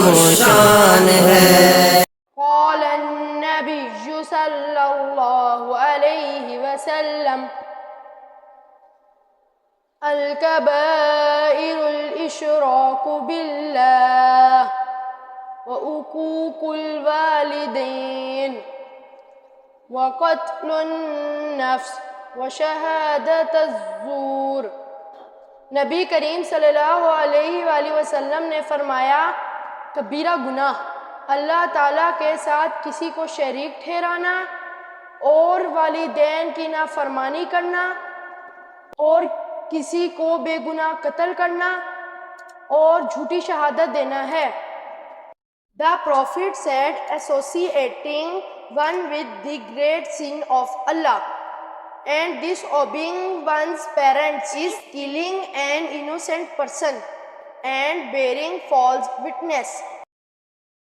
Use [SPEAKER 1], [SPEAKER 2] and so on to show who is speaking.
[SPEAKER 1] و شان ہے۔
[SPEAKER 2] قال النبی صلی اللہ علیہ وسلم الکبائر الاشراک باللہ وعقوق الوالدین وقتل النفس وشہادت الزور۔ نبی کریم صلی اللہ علیہ وآلہ وسلم نے فرمایا، کبیرہ گناہ اللہ تعالیٰ کے ساتھ کسی کو شریک ٹھہرانا، اور والدین کی نافرمانی کرنا، اور کسی کو بے گناہ قتل کرنا، اور جھوٹی شہادت دینا ہے۔ The Prophet said, associating one with the great sin of Allah and disobeying one's parents is killing an innocent person and bearing false witness.